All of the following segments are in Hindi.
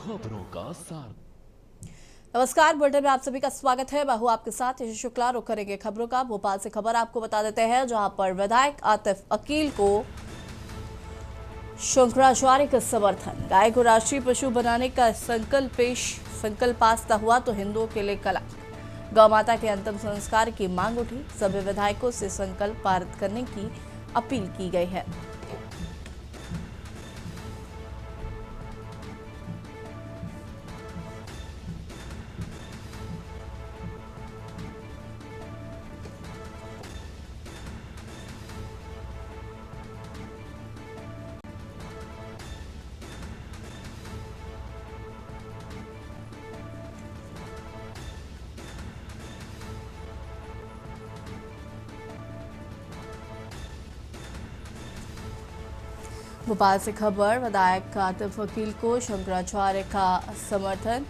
खबरों का सार। नमस्कार, बुलेटिन में आप सभी का स्वागत है। मैं हूं आपके साथ यश शुक्ला। रुक करेंगे खबरों का। भोपाल से खबर आपको बता देते हैं, जहां पर विधायक आतिफ अकील को शंकराचार्य का समर्थन। गाय को राष्ट्रीय पशु बनाने का संकल्प पास हुआ तो हिंदुओं के लिए कलंक। गौ माता के अंतिम संस्कार की मांग उठी। सभी विधायकों से संकल्प पारित करने की अपील की गई है। भोपाल से खबर, विधायक आतिफ अकील को शंकराचार्य का समर्थन।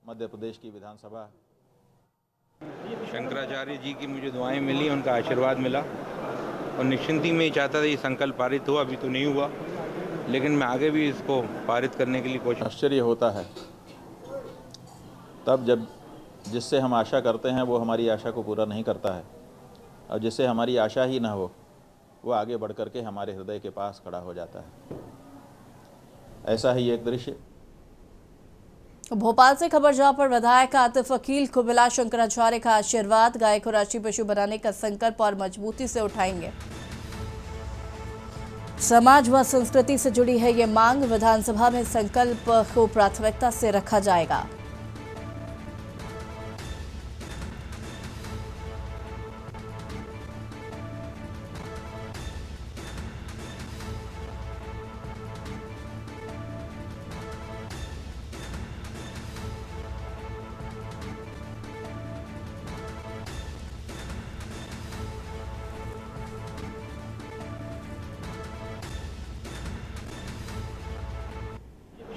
मध्य प्रदेश की विधानसभा। शंकराचार्य जी की मुझे दुआएं मिली, उनका आशीर्वाद मिला और निश्चिंत ही में ही चाहता था ये संकल्प पारित हुआ। अभी तो नहीं हुआ, लेकिन मैं आगे भी इसको पारित करने के लिए कोशिश। आश्चर्य होता है तब जब जिससे हम आशा करते हैं वो हमारी आशा को पूरा नहीं करता है, और जिससे हमारी आशा ही ना हो वो आगे बढ़ कर के हमारे हृदय के पास खड़ा हो जाता है। ऐसा ही एक दृश्य भोपाल से खबर, जहां पर विधायक आतिफ अकील को मिला शंकराचार्य का आशीर्वाद। गाय को राष्ट्रीय पशु बनाने का संकल्प और मजबूती से उठाएंगे। समाज व संस्कृति से जुड़ी है ये मांग। विधानसभा में संकल्प को प्राथमिकता से रखा जाएगा।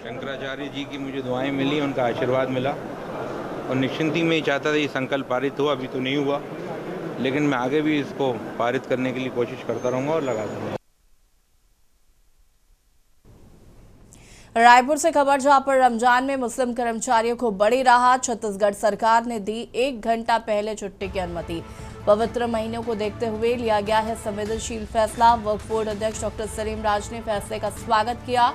शंकराचार्य जी की मुझे दुआएं मिली, उनका आशीर्वाद मिला और निश्चिंत ही में ही चाहता था ये संकल्प पारित हुआ। अभी तो नहीं हुआ, लेकिन मैं आगे भी इसको पारित करने के लिए कोशिश करता रहूँगा और लगा दूंगा। रायपुर से खबर, जहां पर रमजान में मुस्लिम कर्मचारियों को बड़ी राहत। छत्तीसगढ़ सरकार ने दी 1 घंटा पहले छुट्टी की अनुमति। पवित्र महीनों को देखते हुए लिया गया है संवेदनशील फैसला। वक्फ बोर्ड अध्यक्ष डॉक्टर सलीम राज ने फैसले का स्वागत किया।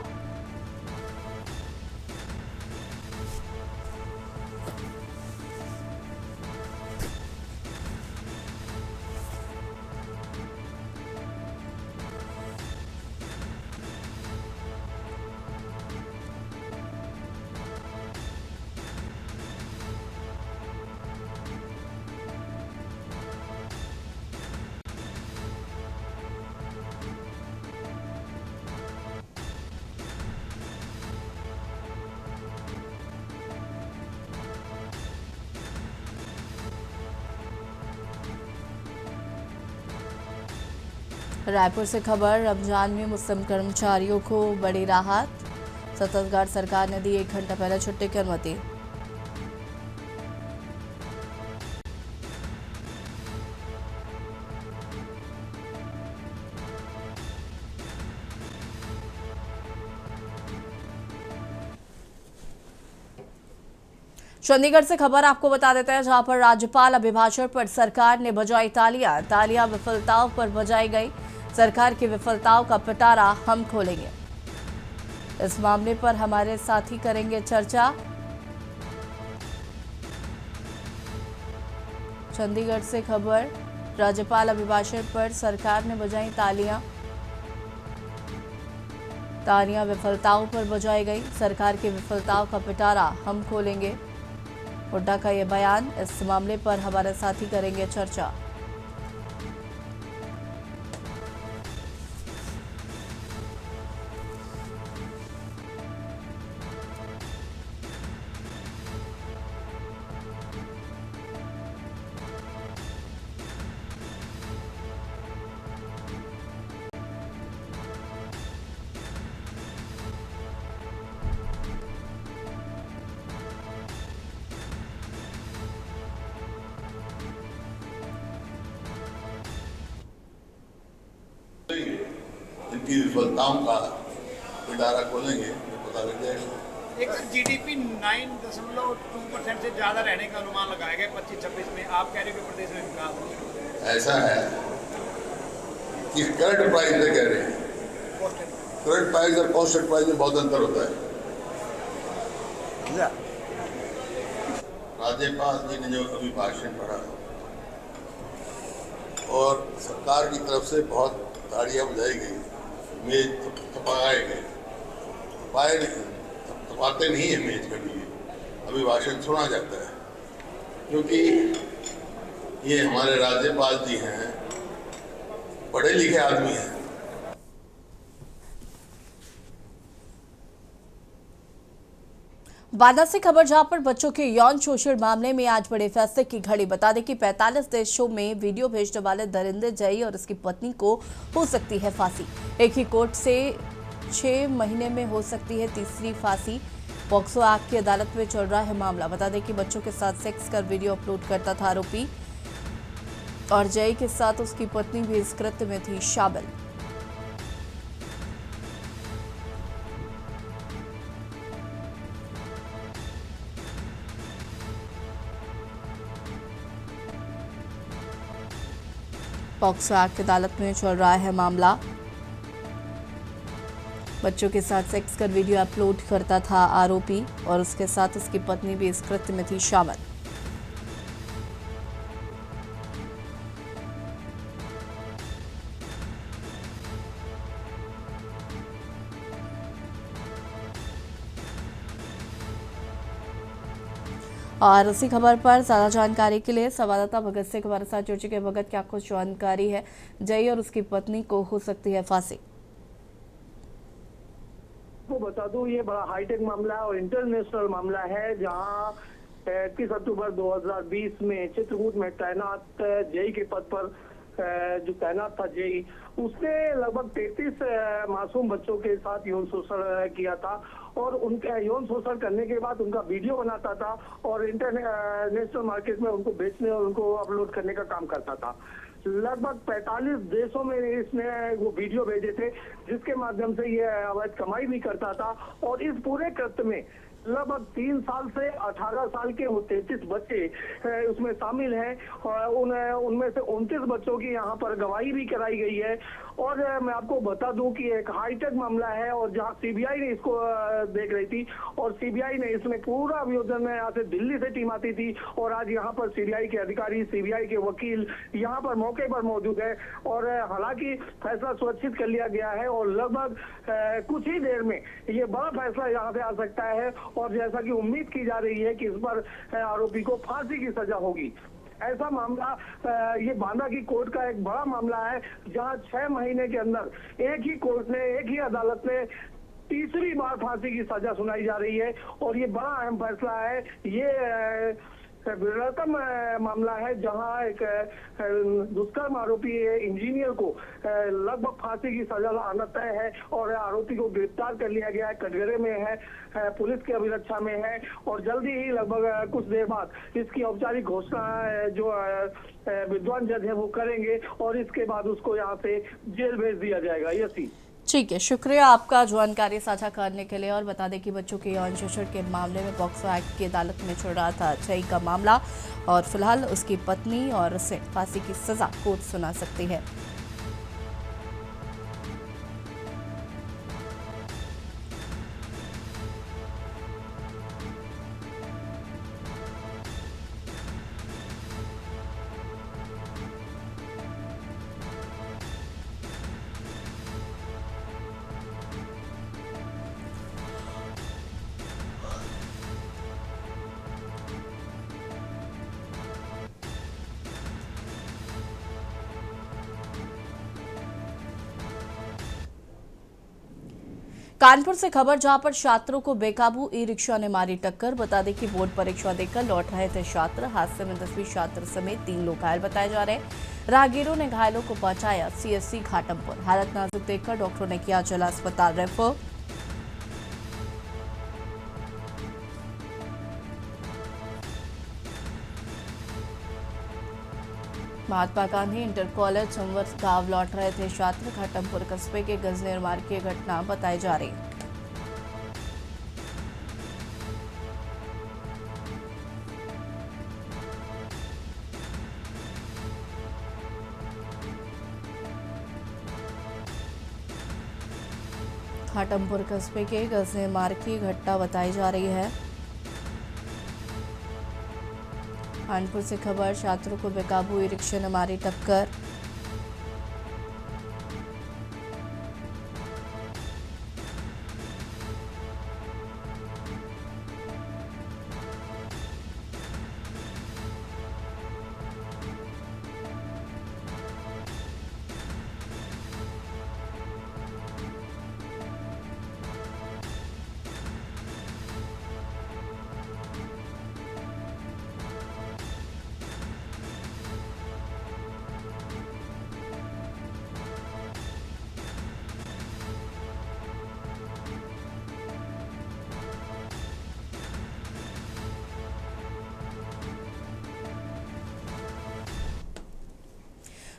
रायपुर से खबर, रमजान में मुस्लिम कर्मचारियों को बड़ी राहत। छत्तीसगढ़ सरकार ने दी 1 घंटा पहले छुट्टी की अनुमति। चंडीगढ़ से खबर आपको बता देते हैं, जहां पर राज्यपाल अभिभाषण पर सरकार ने बजाई तालियां विफलताओं पर बजाई गई। सरकार की विफलताओं का पिटारा हम खोलेंगे। इस मामले पर हमारे साथी करेंगे चर्चा। चंडीगढ़ से खबर, राज्यपाल अभिभाषण पर सरकार ने बजाई तालियां। तालियां विफलताओं पर बजाई गई। सरकार की विफलताओं का पिटारा हम खोलेंगे, हुड्डा का ये बयान। इस मामले पर हमारे साथी करेंगे चर्चा। इनकी विफलताओं का पिटारा खोलेंगे तो पता लग जाएगा। एक जीडीपी 9.2% से ज़्यादा रहने का अनुमान लगाया गया 25-26 में। आप कह रहे हो कि प्रदेश में विकास हो। ऐसा है कि करंट प्राइस में कह रहे हैं, करंट प्राइस और कॉन्स्टेंट प्राइस में बहुत अंतर होता है। राज्यपाल जी ने जो अभी भाषण पढ़ा और सरकार की तरफ से बहुत तालियां बजाई गई, मेज थपथपाए गए, थपाते नहीं है मेज कभी, अभिभाषण सुना जाता है, क्योंकि ये हमारे राज्यपाल जी हैं, पढ़े लिखे आदमी हैं। बांदा से खबर, जहां पर बच्चों के यौन शोषण मामले में आज बड़े फैसले की घड़ी। बता दें कि 45 देशों में वीडियो भेजने वाले दरिंदर जई और उसकी पत्नी को हो सकती है फांसी। एक ही कोर्ट से 6 महीने में हो सकती है तीसरी फांसी। पॉक्सो एक्ट की अदालत में चल रहा है मामला। बता दें कि बच्चों के साथ सेक्स कर वीडियो अपलोड करता था आरोपी, और जई के साथ उसकी पत्नी भी इस कृत्य में थी शामिल। पॉक्सो एक्ट की अदालत में चल रहा है मामला। बच्चों के साथ सेक्स कर वीडियो अपलोड करता था आरोपी, और उसके साथ उसकी पत्नी भी इस कृत्य में थी शामिल। और इसी खबर पर ज्यादा जानकारी के लिए संवाददाता भगत सिंह हमारे साथ जुड़ चुके। भगत, क्या कुछ जानकारी है? जय और उसकी पत्नी को हो सकती है फांसी। तो बता दूं, ये बड़ा हाईटेक मामला है और इंटरनेशनल मामला है, जहां 31 अक्टूबर 2020 में चित्रकूट में तैनात जेई के पद पर जो तैनात था जेई, उसने लगभग 33 मासूम बच्चों के साथ यौन शोषण किया था, और उनका यौन शोषण करने के बाद उनका वीडियो बनाता था और इंटरनेशनल मार्केट में उनको बेचने और उनको अपलोड करने का काम करता था। लगभग 45 देशों में इसने वो वीडियो भेजे थे, जिसके माध्यम से ये अवैध कमाई भी करता था। और इस पूरे कृत्य में लगभग 3 साल से 18 साल के वो 33 बच्चे उसमें शामिल हैं, और उनमें से 29 बच्चों की यहाँ पर गवाही भी कराई गई है। और मैं आपको बता दूं कि एक हाईटेक मामला है, और जहाँ सीबीआई ने इसको देख रही थी, और सीबीआई ने इसमें पूरा अभियोजन में यहाँ से दिल्ली से टीम आती थी, और आज यहाँ पर सीबीआई के अधिकारी, सीबीआई के वकील यहाँ पर मौके पर मौजूद है। और हालांकि फैसला सुरक्षित कर लिया गया है, और लगभग कुछ ही देर में ये बड़ा फैसला यहाँ से आ सकता है, और जैसा कि उम्मीद की जा रही है कि इस पर आरोपी को फांसी की सजा होगी। ऐसा मामला ये बांदा की कोर्ट का एक बड़ा मामला है, जहां 6 महीने के अंदर एक ही कोर्ट ने, एक ही अदालत ने तीसरी बार फांसी की सजा सुनाई जा रही है। और ये बड़ा अहम फैसला है। ये विरलतम मामला है, जहां एक दुष्कर्म आरोपी इंजीनियर को लगभग फांसी की सजा आना तय है, और आरोपी को गिरफ्तार कर लिया गया है, कटघरे में है, पुलिस की अभिरक्षा में है, और जल्दी ही लगभग कुछ देर बाद इसकी औपचारिक घोषणा जो विद्वान जज है वो करेंगे, और इसके बाद उसको यहाँ से जेल भेज दिया जाएगा। यसी ठीक है, शुक्रिया आपका जानकारी साझा करने के लिए। और बता दें कि बच्चों के यौन शोषण के मामले में पॉक्सो एक्ट की अदालत में चल रहा था जई का मामला, और फिलहाल उसकी पत्नी और उसे फांसी की सजा कोर्ट सुना सकती है। कानपुर से खबर, जहां पर छात्रों को बेकाबू ई रिक्शा ने मारी टक्कर। बता दें कि बोर्ड परीक्षा देकर लौट रहे थे छात्र। हादसे में 10वीं छात्र समेत 3 लोग घायल बताए जा रहे हैं। राहगीरों ने घायलों को पहुंचाया CSC घाटमपुर। हालत नाजुक देखकर डॉक्टरों ने किया जिला अस्पताल refer. Mahatma Gandhi inter college संवर्ष गांव लौट रहे थे छात्र। घाटमपुर कस्बे के गजनेर मार्ग की घटना बताई जा रही। घाटमपुर कस्बे के गजनेर मार्ग की घटना बताई जा रही है। कानपुर से खबर, छात्रों को बेकाबू ई रिक्शा ने मारी टक्कर।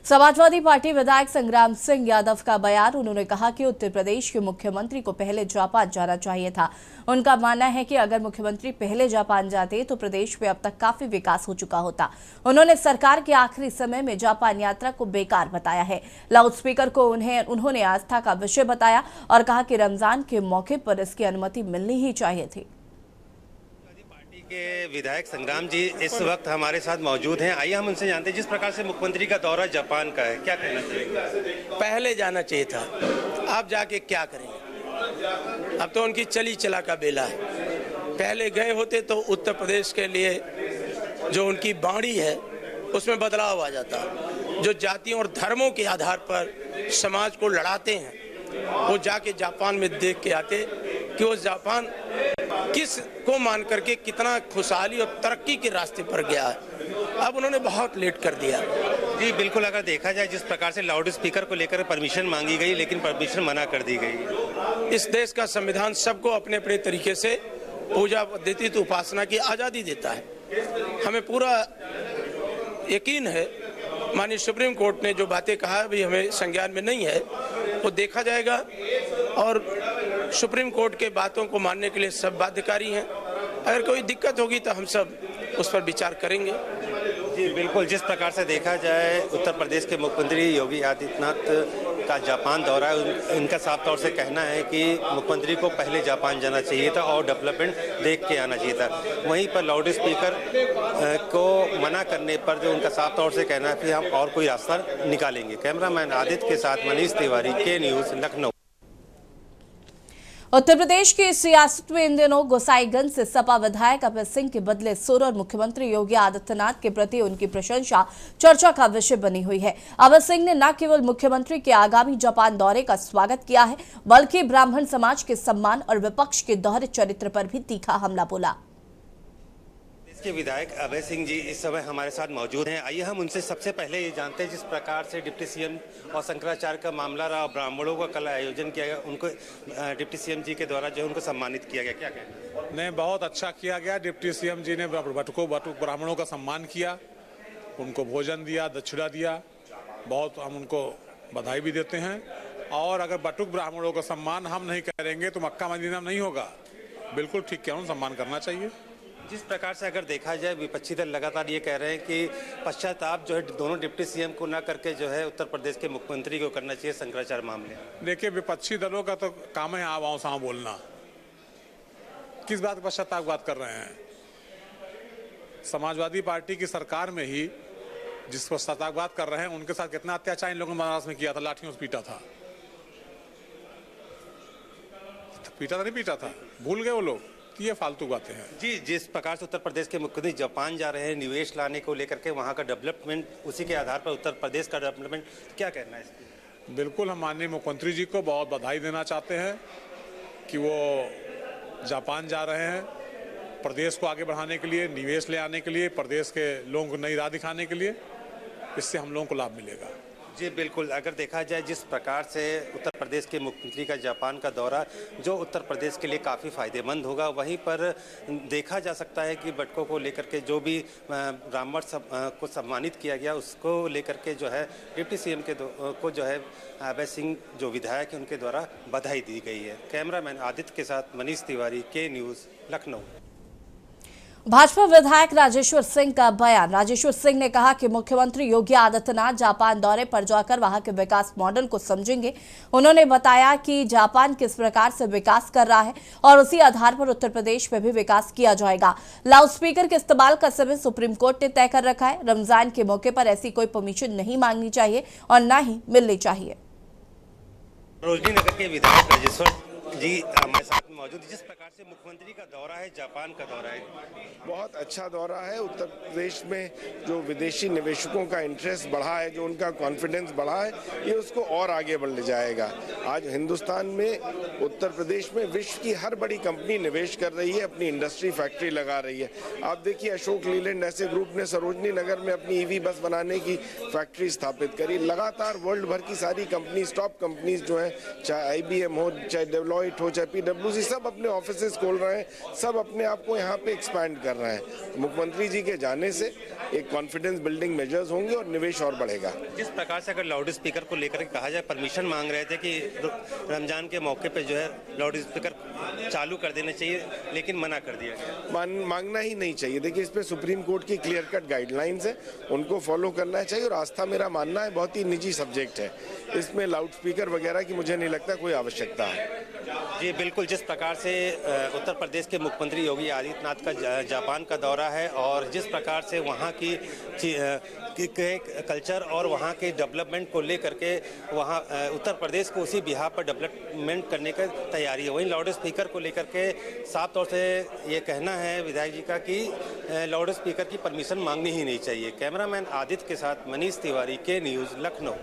समाजवादी पार्टी विधायक संग्राम सिंह यादव का बयान। उन्होंने कहा कि उत्तर प्रदेश के मुख्यमंत्री को पहले जापान जाना चाहिए था। उनका मानना है कि अगर मुख्यमंत्री पहले जापान जाते तो प्रदेश में अब तक काफी विकास हो चुका होता। उन्होंने सरकार के आखिरी समय में जापान यात्रा को बेकार बताया है। लाउडस्पीकर को उन्होंने आस्था का विषय बताया और कहा कि रमजान के मौके पर इसकी अनुमति मिलनी ही चाहिए थी। के विधायक संग्राम जी इस वक्त हमारे साथ मौजूद हैं। आइए हम उनसे जानते हैं, जिस प्रकार से मुख्यमंत्री का दौरा जापान का है, क्या कहना चाहिए? पहले जाना चाहिए था, अब जाके क्या करेंगे? अब तो उनकी चली चला का बेला है। पहले गए होते तो उत्तर प्रदेश के लिए जो उनकी बाणी है उसमें बदलाव आ जाता। जो जातियों और धर्मों के आधार पर समाज को लड़ाते हैं वो जाके जापान में देख के आते कि वो जापान किस को मान करके कितना खुशहाली और तरक्की के रास्ते पर गया है। अब उन्होंने बहुत लेट कर दिया। जी बिल्कुल, अगर देखा जाए जिस प्रकार से लाउड स्पीकर को लेकर परमिशन मांगी गई लेकिन परमिशन मना कर दी गई। इस देश का संविधान सबको अपने अपने तरीके से पूजा पद्धति तो उपासना की आज़ादी देता है। हमें पूरा यकीन है माननीय सुप्रीम कोर्ट ने जो बातें कहा अभी हमें संज्ञान में नहीं है, वो देखा जाएगा और सुप्रीम कोर्ट के बातों को मानने के लिए सब बाध्यकारी हैं। अगर कोई दिक्कत होगी तो हम सब उस पर विचार करेंगे। जी बिल्कुल, जिस प्रकार से देखा जाए उत्तर प्रदेश के मुख्यमंत्री योगी आदित्यनाथ का जापान दौरा है, इनका साफ तौर से कहना है कि मुख्यमंत्री को पहले जापान जाना चाहिए था और डेवलपमेंट देख के आना चाहिए था। वहीं पर लाउड स्पीकर को मना करने पर जो उनका साफ तौर से कहना है कि हम और कोई रास्ता निकालेंगे। कैमरामैन आदित्य के साथ मनीष तिवारी, के न्यूज़, लखनऊ। उत्तर प्रदेश की सियासत में इन दिनों गोसाईगंज से सपा विधायक अभय सिंह के बदले सुर और मुख्यमंत्री योगी आदित्यनाथ के प्रति उनकी प्रशंसा चर्चा का विषय बनी हुई है। अभय सिंह ने न केवल मुख्यमंत्री के आगामी जापान दौरे का स्वागत किया है, बल्कि ब्राह्मण समाज के सम्मान और विपक्ष के दोहरे चरित्र पर भी तीखा हमला बोला। के विधायक अभय सिंह जी इस समय हमारे साथ मौजूद हैं। आइए हम उनसे सबसे पहले ये जानते हैं, जिस प्रकार से डिप्टी सीएम और शंकराचार्य का मामला रहा, ब्राह्मणों का कल आयोजन किया गया, उनको डिप्टी सीएम जी के द्वारा जो है उनको सम्मानित किया गया, क्या कहना? नहीं, बहुत अच्छा किया गया। डिप्टी सीएम जी ने बटुक ब्राह्मणों का सम्मान किया, उनको भोजन दिया, दक्षिणा दिया, बहुत हम उनको बधाई भी देते हैं। और अगर बटुक ब्राह्मणों का सम्मान हम नहीं करेंगे तो मक्का मदीना नहीं होगा। बिल्कुल ठीक किया, उन्हें सम्मान करना चाहिए। जिस प्रकार से अगर देखा जाए विपक्षी दल लगातार ये कह रहे हैं कि पश्चाताप जो है दोनों डिप्टी सीएम को ना करके जो है उत्तर प्रदेश के मुख्यमंत्री को करना चाहिए शंकराचार्य मामले। देखिए, विपक्षी दलों का तो काम है आवाओं साव बोलना। किस बात का पश्चाताप बात कर रहे हैं? समाजवादी पार्टी की सरकार में ही जिस पश्चाताप बात कर रहे हैं उनके साथ कितना अत्याचार इन लोगों ने बनारस में किया था, लाठियों से पीटा था। पीटा था नहीं पीटा था, भूल गए वो लोग। ये फालतू बातें हैं। जी, जिस प्रकार से उत्तर प्रदेश के मुख्यमंत्री जापान जा रहे हैं निवेश लाने को लेकर के, वहाँ का डेवलपमेंट, उसी के आधार पर उत्तर प्रदेश का डेवलपमेंट, क्या कहना है इसकी? बिल्कुल, हम माननीय मुख्यमंत्री जी को बहुत बधाई देना चाहते हैं कि वो जापान जा रहे हैं प्रदेश को आगे बढ़ाने के लिए, निवेश ले आने के लिए, प्रदेश के लोगों को नई राह दिखाने के लिए। इससे हम लोगों को लाभ मिलेगा। जी बिल्कुल, अगर देखा जाए जिस प्रकार से उत्तर प्रदेश के मुख्यमंत्री का जापान का दौरा जो उत्तर प्रदेश के लिए काफ़ी फ़ायदेमंद होगा, वहीं पर देखा जा सकता है कि बटकों को लेकर के जो भी ब्राह्मण को सम्मानित किया गया उसको लेकर के जो है डिप्टी सीएम को जो है अभय सिंह जो विधायक हैं उनके द्वारा बधाई दी गई है। कैमरामैन आदित्य के साथ मनीष तिवारी, के न्यूज़, लखनऊ। भाजपा विधायक राजेश्वर सिंह का बयान। राजेश्वर सिंह ने कहा कि मुख्यमंत्री योगी आदित्यनाथ जापान दौरे पर जाकर वहां के विकास मॉडल को समझेंगे। उन्होंने बताया कि जापान किस प्रकार से विकास कर रहा है और उसी आधार पर उत्तर प्रदेश में भी विकास किया जाएगा। लाउडस्पीकर के इस्तेमाल का समय सुप्रीम कोर्ट ने तय कर रखा है। रमजान के मौके पर ऐसी कोई परमिशन नहीं मांगनी चाहिए और न ही मिलनी चाहिए। सरोजनी नगर के विधायक राजेश्वर जी हमारे साथ में मौजूद। जिस प्रकार से मुख्यमंत्री का दौरा है, जापान का दौरा है, बहुत अच्छा दौरा है। उत्तर प्रदेश में जो विदेशी निवेशकों का इंटरेस्ट बढ़ा है, जो उनका कॉन्फिडेंस बढ़ा है, ये उसको और आगे बढ़ ले जाएगा। आज हिंदुस्तान में, उत्तर प्रदेश में विश्व की हर बड़ी कंपनी निवेश कर रही है, अपनी इंडस्ट्री फैक्ट्री लगा रही है। आप देखिए अशोक लीलैंड ऐसे ग्रुप ने सरोजनी नगर में अपनी ईवी बस बनाने की फैक्ट्री स्थापित करी। लगातार वर्ल्ड भर की सारी कंपनीज, टॉप कंपनीज जो है, चाहे IBM हो, चाहे डेलोइट हो, चाहे PwC, सब अपने ऑफिसेज खोल रहे हैं, सब अपने आप को यहाँ पे एक्सपैंड कर रहे हैं। तो मुख्यमंत्री जी के जाने से एक कॉन्फिडेंस बिल्डिंग मेजर्स होंगे और निवेश और बढ़ेगा। जिस प्रकार से अगर लाउड स्पीकर को लेकर कहा जाए, परमिशन मांग रहे थे कि रमजान के मौके पे जो है लाउड स्पीकर चालू कर देने चाहिए, लेकिन मना कर दिया गया। मांगना ही नहीं चाहिए। देखिए इस पे सुप्रीम कोर्ट की क्लियर कट गाइडलाइंस है, उनको फॉलो करना चाहिए। और आस्था, मेरा मानना है, बहुत ही निजी सब्जेक्ट है, इसमें लाउड स्पीकर वगैरह की मुझे नहीं लगता कोई आवश्यकता है। जी बिल्कुल, जिस प्रकार से उत्तर प्रदेश के मुख्यमंत्री योगी आदित्यनाथ का जापान का दौरा है और जिस प्रकार से वहाँ की कल्चर और वहाँ के डेवलपमेंट को लेकर के वहाँ उत्तर प्रदेश को उसी बिहार पर डेवलपमेंट करने की तैयारी है। वहीं लाउड स्पीकर को लेकर के साफ तौर से ये कहना है विधायक जी का कि लाउड स्पीकर की परमिशन मांगनी ही नहीं चाहिए। कैमरामैन आदित्य के साथ मनीष तिवारी, के न्यूज़, लखनऊ।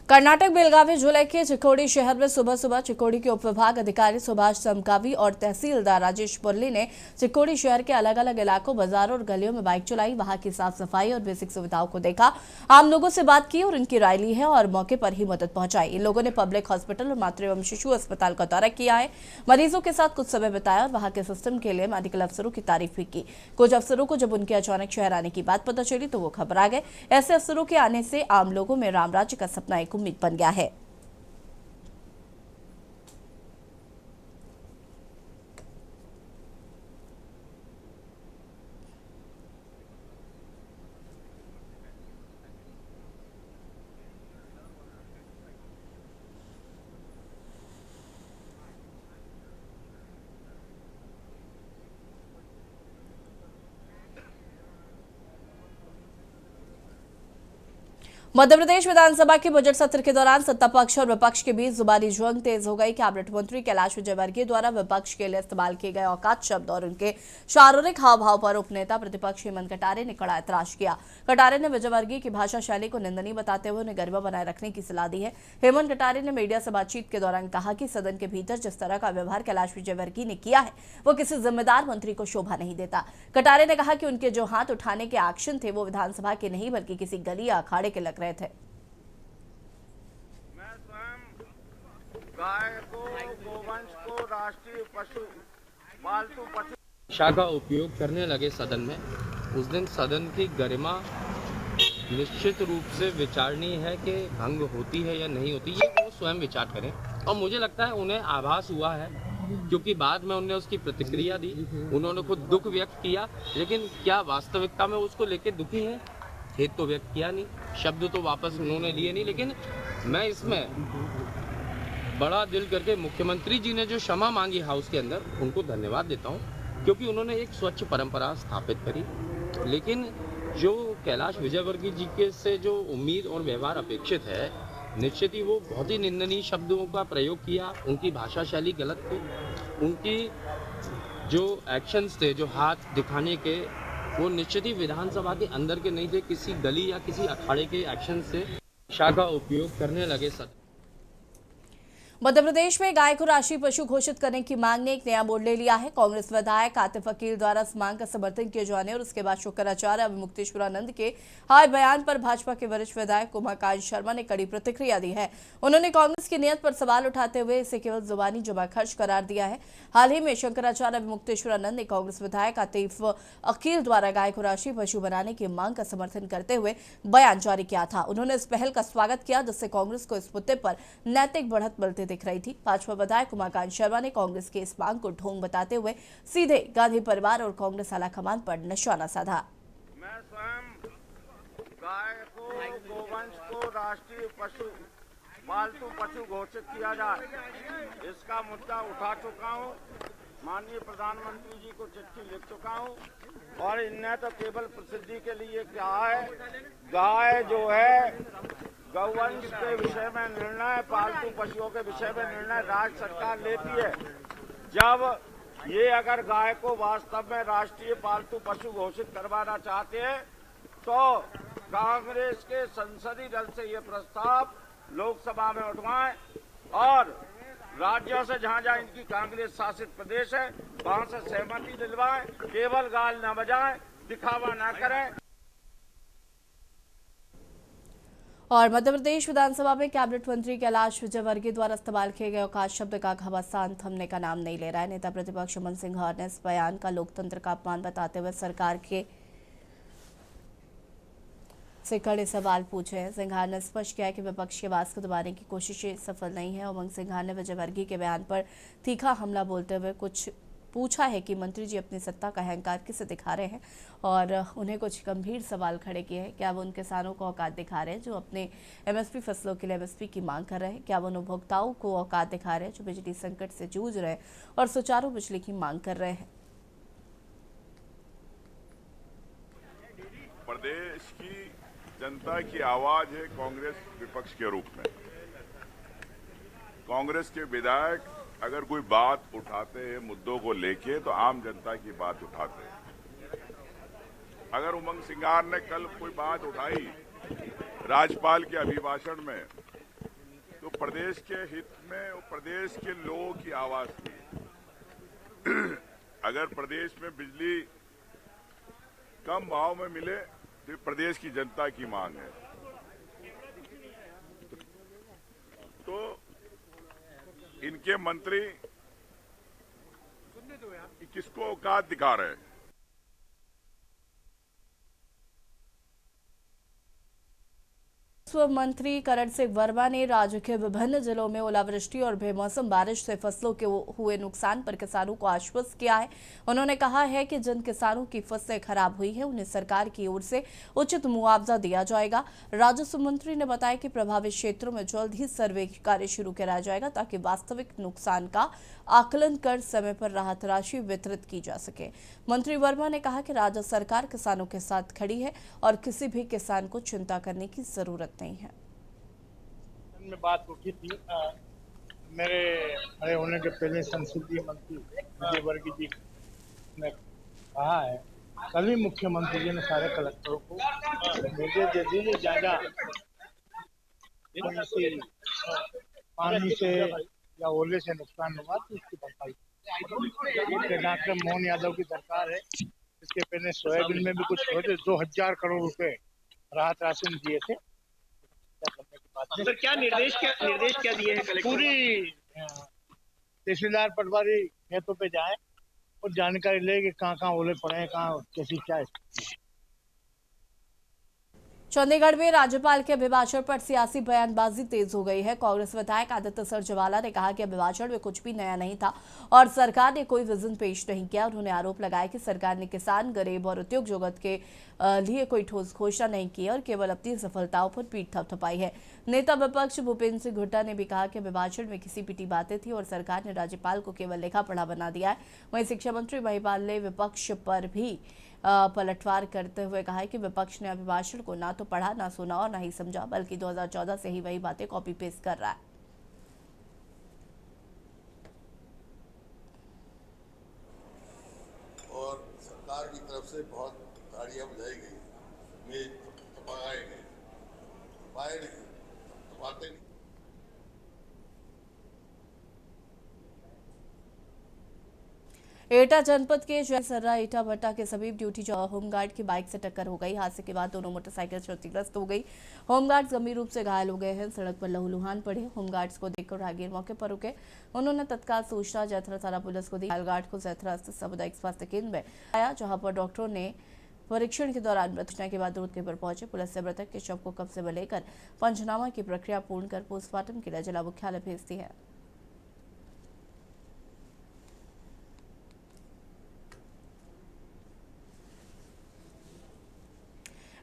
कर्नाटक बेलगावी जिले के चिकोड़ी शहर में सुबह सुबह चिकोड़ी के उपविभाग अधिकारी सुभाष समकावी और तहसीलदार राजेश मुरली ने चिकोड़ी शहर के अलग अलग इलाकों, बाजारों और गलियों में बाइक चलाई, वहां की साफ सफाई और बेसिक सुविधाओं को देखा, आम लोगों से बात की और उनकी राय ली है और मौके पर ही मदद पहुंचाई। इन लोगों ने पब्लिक हॉस्पिटल और मातृ एवं शिशु अस्पताल का दौरा किया है, मरीजों के साथ कुछ समय बिताया और वहां के सिस्टम के लिए मेडिकल अफसरों की तारीफ भी की। कुछ अफसरों को जब उनके अचानक शहर आने की बात पता चली तो वो घबरा गए। ऐसे अफसरों के आने से आम लोगों में राम राज्य का सपना एक उम्मीद बन गया है। मध्य प्रदेश विधानसभा के बजट सत्र के दौरान सत्ता पक्ष और विपक्ष के बीच जुबानी जंग तेज हो गई। कैबिनेट मंत्री कैलाश विजयवर्गीय द्वारा विपक्ष के लिए इस्तेमाल किए गए औकात शब्द और उनके शारीरिक हाव भाव पर उपनेता प्रतिपक्ष हेमंत कटारे ने कड़ा ऐतराज किया। कटारे ने विजयवर्गीय की भाषा शैली को निंदनीय बताते हुए उन्हें गरिमा बनाए रखने की सलाह दी है। हेमंत कटारे ने मीडिया से बातचीत के दौरान कहा कि सदन के भीतर जिस तरह का व्यवहार कैलाश विजयवर्गीय ने किया है वो किसी जिम्मेदार मंत्री को शोभा नहीं देता। कटारे ने कहा कि उनके जो हाथ उठाने के एक्शन थे वो विधानसभा के नहीं बल्कि किसी गली या अखाड़े के लग रहे थे। गाय को, गोवंश को राष्ट्रीय पशु, पालतू पशु भाषा का उपयोग करने लगे सदन में, उस दिन सदन की गरिमा निश्चित रूप से विचारणीय है कि भंग होती है या नहीं होती, ये वो स्वयं विचार करें। और मुझे लगता है उन्हें आभास हुआ है, क्योंकि बाद में उन्होंने उसकी प्रतिक्रिया दी, उन्होंने खुद दुख व्यक्त किया, लेकिन क्या वास्तविकता में उसको लेके दुखी है? खेद तो व्यक्त किया नहीं, शब्द तो वापस उन्होंने लिए नहीं। लेकिन मैं इसमें बड़ा दिल करके मुख्यमंत्री जी ने जो क्षमा मांगी हाउस के अंदर, उनको धन्यवाद देता हूं, क्योंकि उन्होंने एक स्वच्छ परंपरा स्थापित करी। लेकिन जो कैलाश विजयवर्गीय जी के से जो उम्मीद और व्यवहार अपेक्षित है, निश्चित ही वो बहुत ही निंदनीय शब्दों का प्रयोग किया। उनकी भाषा शैली गलत थी, उनकी जो एक्शंस थे, जो हाथ दिखाने के, वो निश्चित ही विधानसभा के अंदर के नहीं थे, किसी गली या किसी अखाड़े के एक्शन से भाषा का उपयोग करने लगे। मध्य प्रदेश में गाय को राष्ट्रीय पशु घोषित करने की मांग ने एक नया मोड़ ले लिया है। कांग्रेस विधायक आतिफ अकील द्वारा इस मांग का समर्थन किए जाने और उसके बाद शुक्राचार्य अभिमुक्तेश्वरानंद के हाय बयान पर भाजपा के वरिष्ठ विधायक उमाकांत शर्मा ने कड़ी प्रतिक्रिया दी है। उन्होंने कांग्रेस की नीयत पर सवाल उठाते हुए इसे केवल जुबानी जमा खर्च करार दिया है। हाल ही में शंकराचार्य अभिमुक्तेश्वरानंद ने कांग्रेस विधायक आतिफ अकील द्वारा गाय को राष्ट्रीय पशु बनाने की मांग का समर्थन करते हुए बयान जारी किया था। उन्होंने इस पहल का स्वागत किया जिससे कांग्रेस को इस मुद्दे पर नैतिक बढ़त मिलती दिख रही थी। भाजपा विधायक उमाकांत शर्मा ने कांग्रेस की इस मांग को ढोंग बताते हुए सीधे गांधी परिवार और कांग्रेस आलाकमान पर निशाना साधा। मैं स्वयं गाय को गोवंश को राष्ट्रीय पालतू पशु घोषित किया जाए इसका मुद्दा उठा चुका हूँ। माननीय प्रधानमंत्री जी को चिट्ठी लिख चुका हूँ और इनने तो केवल प्रसिद्धि के लिए कहा है। गाय जो है गौवंश के विषय में निर्णय, पालतू पशुओं के विषय में निर्णय राज्य सरकार लेती है। जब ये अगर गाय को वास्तव में राष्ट्रीय पालतू पशु घोषित करवाना चाहते हैं तो कांग्रेस के संसदीय दल से ये प्रस्ताव लोकसभा में उठवाएं और राज्यों से जहां जहां इनकी कांग्रेस शासित प्रदेश है वहां से सहमति दिलवाएं। केवल गाल न बजाएं, दिखावा न करें। और मध्य प्रदेश विधानसभा में कैबिनेट मंत्री कैलाश विजयवर्गीय द्वारा इस्तेमाल किए गए औकात शब्द का घमासान थमने का नाम नहीं ले रहा है। नेता प्रतिपक्ष अमन सिंघार ने इस बयान का लोकतंत्र का अपमान बताते हुए सरकार के से कड़े सवाल पूछे हैं। सिंघार ने स्पष्ट किया कि विपक्ष की आवाज को दबाने की कोशिशें सफल नहीं है। उमंग सिंघार ने विजयवर्गीय के बयान पर तीखा हमला बोलते हुए कुछ पूछा है कि मंत्री जी अपनी सत्ता का अहंकार किसे दिखा रहे हैं और उन्हें कुछ गंभीर सवाल खड़े किए हैं। क्या वो उन किसानों को औकात दिखा रहे हैं जो अपने एमएसपी फसलों के लिए एमएसपी की मांग कर रहे हैं? क्या वो उन उपभोक्ताओं को औकात दिखा रहे हैं जो बिजली संकट से जूझ रहे हैं और सुचारू बिजली की मांग कर रहे हैं? प्रदेश की जनता की आवाज है कांग्रेस विपक्ष के रूप में। कांग्रेस के विधायक अगर कोई बात उठाते हैं मुद्दों को लेके तो आम जनता की बात उठाते हैं। अगर उमंग सिंघार ने कल कोई बात उठाई राज्यपाल के अभिभाषण में तो प्रदेश के हित में वो प्रदेश के लोगों की आवाज थी। अगर प्रदेश में बिजली कम भाव में मिले तो प्रदेश की जनता की मांग है। तो इनके मंत्री किसको औकात दिखा रहे हैं? मंत्री करण सिंह वर्मा ने राज्य के विभिन्न जिलों में ओलावृष्टि और बेमौसम बारिश से फसलों के हुए नुकसान पर किसानों को आश्वस्त किया है। उन्होंने कहा है कि जिन किसानों की फसलें खराब हुई हैं उन्हें सरकार की ओर से उचित मुआवजा दिया जाएगा। राजस्व मंत्री ने बताया कि प्रभावित क्षेत्रों में जल्द ही सर्वे कार्य शुरू कराया जाएगा ताकि वास्तविक नुकसान का आकलन कर समय पर राहत राशि वितरित की जा सके। मंत्री वर्मा ने कहा कि राज्य सरकार किसानों के साथ खड़ी है और किसी भी किसान को चिंता करने की जरूरत नहीं है। में बात उठी थी मेरे खड़े होने के पहले संसदीय मंत्री विजयवर्गीय जी ने कहा है, कल ही मुख्यमंत्री जी ने सारे कलेक्टरों को निर्देश दे दिए ज्यादा पानी से या ओले से नुकसान हुआ तो उसकी भरपाई। डॉक्टर मोहन यादव की सरकार है, इसके पहले सोयाबीन में भी कुछ हुए थे, 2000 करोड़ रुपए राहत राशि दिए थे। सर क्या निर्देश क्या दिए हैं कलेक्टर? पूरी तहसीलदार पटवारी खेतों पे जाए और जानकारी ले कि कहाँ ओले पड़े हैं, कहाँ कैसी क्या स्थिति। चंडीगढ़ में राज्यपाल के अभिभाषण पर सियासी बयानबाजी तेज हो गई है। कांग्रेस विधायक आदित्य सरजवाला ने कहा कि अभिभाषण में कुछ भी नया नहीं था और सरकार ने कोई विजन पेश नहीं किया। उन्होंने आरोप लगाया कि सरकार ने किसान, गरीब और उद्योग जगत के लिए कोई ठोस घोषणा नहीं की और केवल अपनी सफलताओं पर पीठ थपथपाई है। नेता विपक्ष भूपेंद्र सिंह हुड्डा ने भी कहा कि अभिभाषण में घिसी पिटी बातें थी और सरकार ने राज्यपाल को केवल लिखा पढ़ा बना दिया है। वहीं शिक्षा मंत्री महिपाल ने विपक्ष पर भी पलटवार करते हुए कहा है कि विपक्ष ने अभिभाषण को ना तो पढ़ा, ना सुना और ना ही समझा, बल्कि 2014 से ही वही बातें कॉपी पेस्ट कर रहा है। और सरकार की तरफ से बहुत गाड़ियां बुझाई गई, मेज तपाए गए, तपाए नहीं, तपाते नहीं। एटा जनपद के जयसर्रा एटा भट्टा के समीप ड्यूटी होमगार्ड की बाइक से टक्कर हो गई। हादसे के बाद दोनों मोटरसाइकिल क्षतिग्रस्त हो गई। होमगार्ड्स गंभीर रूप से घायल हो गए हैं। सड़क पर लहूलुहान पड़े। होमगार्ड्स को देखकर राहगीर मौके पर रुके। उन्होंने तत्काल सूचना जैथरा थाना पुलिस को दी। घायल गार्ड को जैथरा स्थित सामुदायिक स्वास्थ्य केंद्र में आया, जहां पर डॉक्टरों ने परीक्षण के दौरान मृतक के बाद मौके पर पहुंचे। पुलिस ने मृतक के शव को कब्जे में लेकर पंचनामा की प्रक्रिया पूर्ण कर पोस्टमार्टम के लिए जिला मुख्यालय भेज दी है।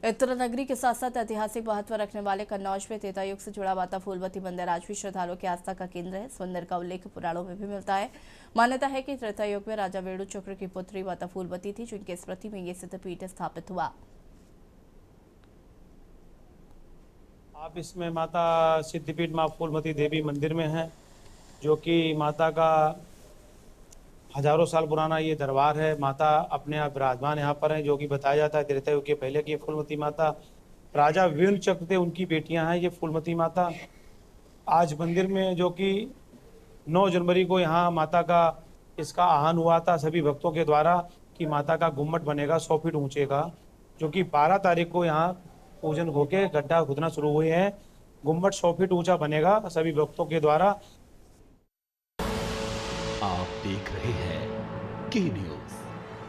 उत्तर नगरी के साथ साथ ऐतिहासिक महत्व रखने वाले कन्नौज में त्रेतायुग से जुड़ा माता फूलवती मंदिर आज भी श्रद्धालुओं की आस्था का केंद्र है। इस मंदिर का उल्लेख पुराणों में भी मिलता है। मान्यता है कि त्रेतायुग में राजा वेणु चक्र की पुत्री माता फूलवती थी, जिनकी स्मृति में ये सिद्धपीठ स्थापित हुआ। आप इसमें माता सिद्धपीठ माँ फूलवती देवी मंदिर में है, जो कि माता का हजारों साल पुराना ये दरबार है। माता अपने आप विराजमान यहाँ पर हैं, जो कि बताया जाता है त्रेतायुग के पहले की फूलवती माता राजा वेणु चक्र थे, उनकी बेटियां हैं ये फूलवती माता। आज मंदिर में जो कि 9 जनवरी को यहाँ माता का इसका आह्वान हुआ था सभी भक्तों के द्वारा कि माता का गुम्मट बनेगा 100 फीट ऊंचे का, जो कि 12 तारीख को यहाँ पूजन होके गड्ढा खुदना शुरू हुए हैं। गुम्मट 100 फीट ऊंचा बनेगा सभी भक्तों के द्वारा। आप देख रहे हैं के न्यूज़।